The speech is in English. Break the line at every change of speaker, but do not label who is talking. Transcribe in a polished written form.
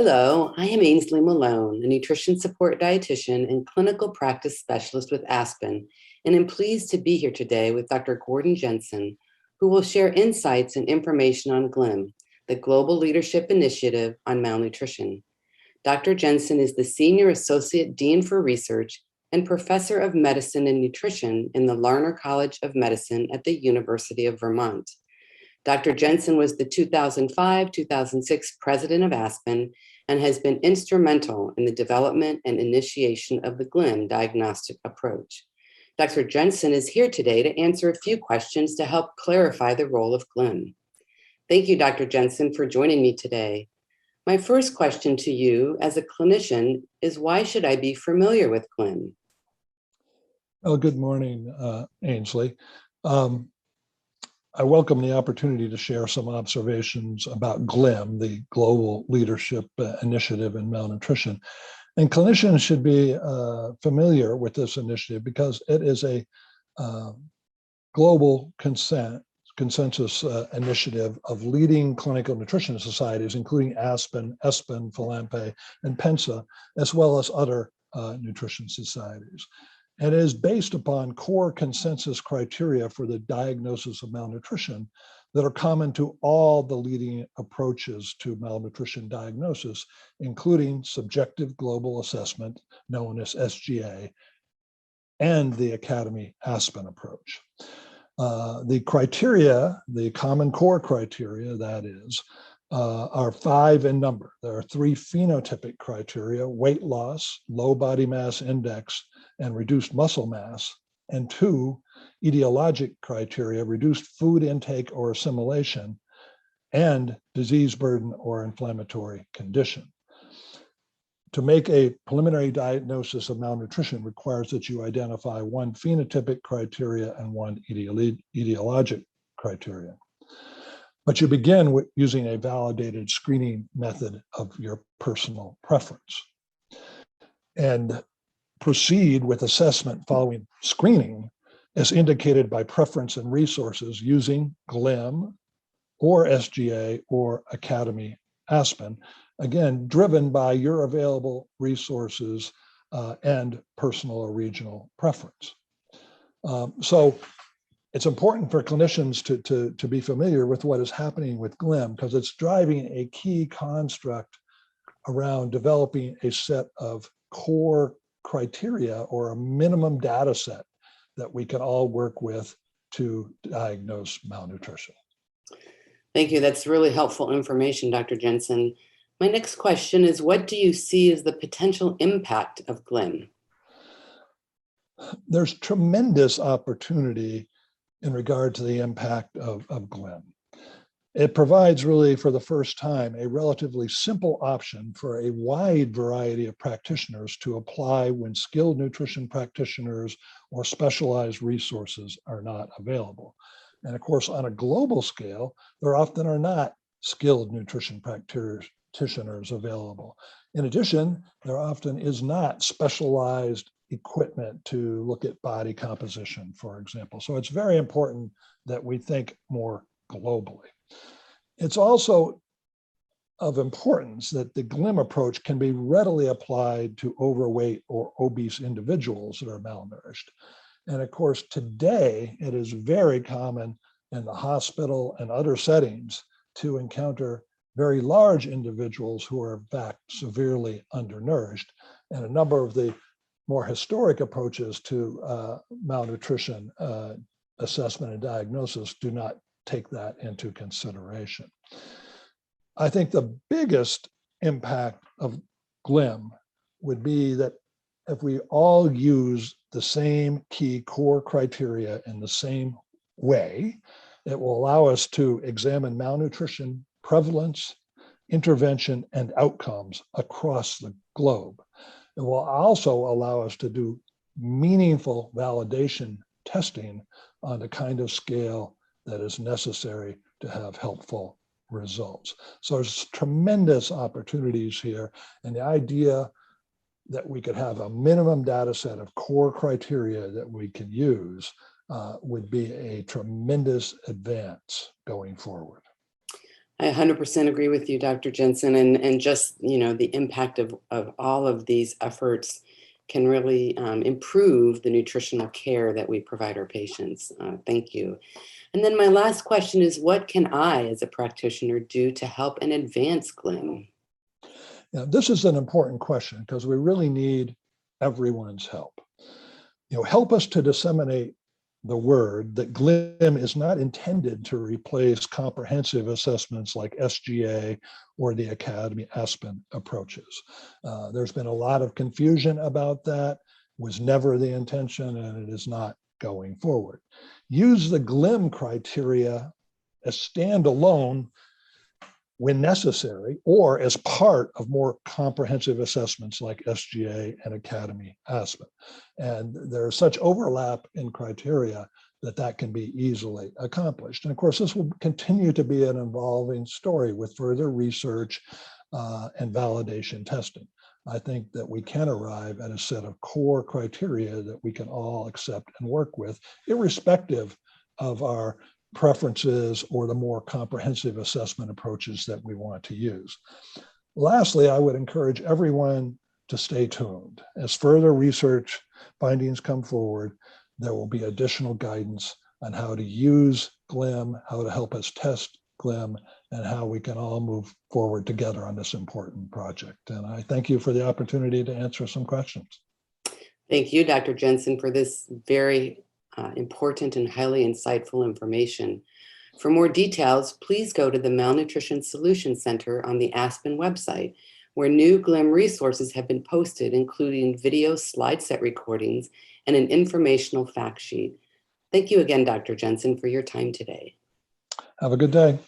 Hello, I am Ainsley Malone, a nutrition support dietitian and clinical practice specialist with Aspen, and I'm pleased to be here today with Dr. Gordon Jensen, who will share insights and information on GLIM, the Global Leadership Initiative on Malnutrition. Dr. Jensen is the Senior Associate Dean for Research and Professor of Medicine and Nutrition in the Larner College of Medicine at the University of Vermont. Dr. Jensen was the 2005-2006 president of Aspen and has been instrumental in the development and initiation of the GLIM diagnostic approach. Dr. Jensen is here today to answer a few questions to help clarify the role of GLIM. Thank you, Dr. Jensen, for joining me today. My first question to you as a clinician is, why should I be familiar with GLIM?
Well, good morning, Ainsley. I welcome the opportunity to share some observations about GLIM, the Global Leadership Initiative in Malnutrition. And clinicians should be familiar with this initiative because it is a global consensus initiative of leading clinical nutrition societies, including Aspen, ESPN, Philampe, and PENSA, as well as other nutrition societies. And it is based upon core consensus criteria for the diagnosis of malnutrition that are common to all the leading approaches to malnutrition diagnosis, including subjective global assessment, known as SGA, and the Academy Aspen approach. The criteria, the common core criteria, that is, are 5 in number. There are 3 phenotypic criteria: weight loss, low body mass index, and reduced muscle mass, and 2 etiologic criteria: reduced food intake or assimilation, and disease burden or inflammatory condition. To make a preliminary diagnosis of malnutrition requires that you identify 1 phenotypic criteria and 1 etiologic criteria. But you begin with using a validated screening method of your personal preference, and proceed with assessment following screening as indicated by preference and resources using GLIM or SGA or Academy Aspen, again, driven by your available resources and personal or regional preference. So it's important for clinicians to be familiar with what is happening with GLIM, because it's driving a key construct around developing a set of core criteria or a minimum data set that we can all work with to diagnose malnutrition.
Thank you. That's really helpful information, Dr. Jensen. My next question is, what do you see as the potential impact of GLIM?
There's tremendous opportunity in regard to the impact of GLIM. It provides, really for the first time, a relatively simple option for a wide variety of practitioners to apply when skilled nutrition practitioners or specialized resources are not available. And of course, on a global scale, there often are not skilled nutrition practitioners available. In addition, there often is not specialized equipment to look at body composition, for example. So it's very important that we think more globally. It's also of importance that the GLIM approach can be readily applied to overweight or obese individuals that are malnourished. And of course, today, it is very common in the hospital and other settings to encounter very large individuals who are in fact severely undernourished. And a number of the more historic approaches to malnutrition assessment and diagnosis do not take that into consideration. I think the biggest impact of GLIM would be that if we all use the same key core criteria in the same way, it will allow us to examine malnutrition prevalence, intervention, and outcomes across the globe. It will also allow us to do meaningful validation testing on the kind of scale that is necessary to have helpful results. So there's tremendous opportunities here, and the idea that we could have a minimum data set of core criteria that we can use would be a tremendous advance going forward.
I 100% agree with you, Dr. Jensen, and just, the impact of all of these efforts can really improve the nutritional care that we provide our patients. Thank you. And then my last question is, what can I, as a practitioner, do to help and advance GLIM?
Yeah, this is an important question because we really need everyone's help. Help us to disseminate the word that GLIM is not intended to replace comprehensive assessments like SGA or the Academy Aspen approaches. There's been a lot of confusion about that. Was never the intention, and it is not going forward. Use the GLIM criteria as standalone when necessary, or as part of more comprehensive assessments like SGA and Academy Aspen. And there's such overlap in criteria that can be easily accomplished. And of course, this will continue to be an evolving story with further research and validation testing. I think that we can arrive at a set of core criteria that we can all accept and work with, irrespective of our preferences or the more comprehensive assessment approaches that we want to use. Lastly, I would encourage everyone to stay tuned. As further research findings come forward, there will be additional guidance on how to use GLIM, how to help us test GLIM, and how we can all move forward together on this important project. And I thank you for the opportunity to answer some questions.
Thank you, Dr. Jensen, for this very important and highly insightful information. For more details, please go to the Malnutrition Solutions Center on the Aspen website, where new GLIM resources have been posted, including video slide set recordings and an informational fact sheet. Thank you again, Dr. Jensen, for your time today.
Have a good day.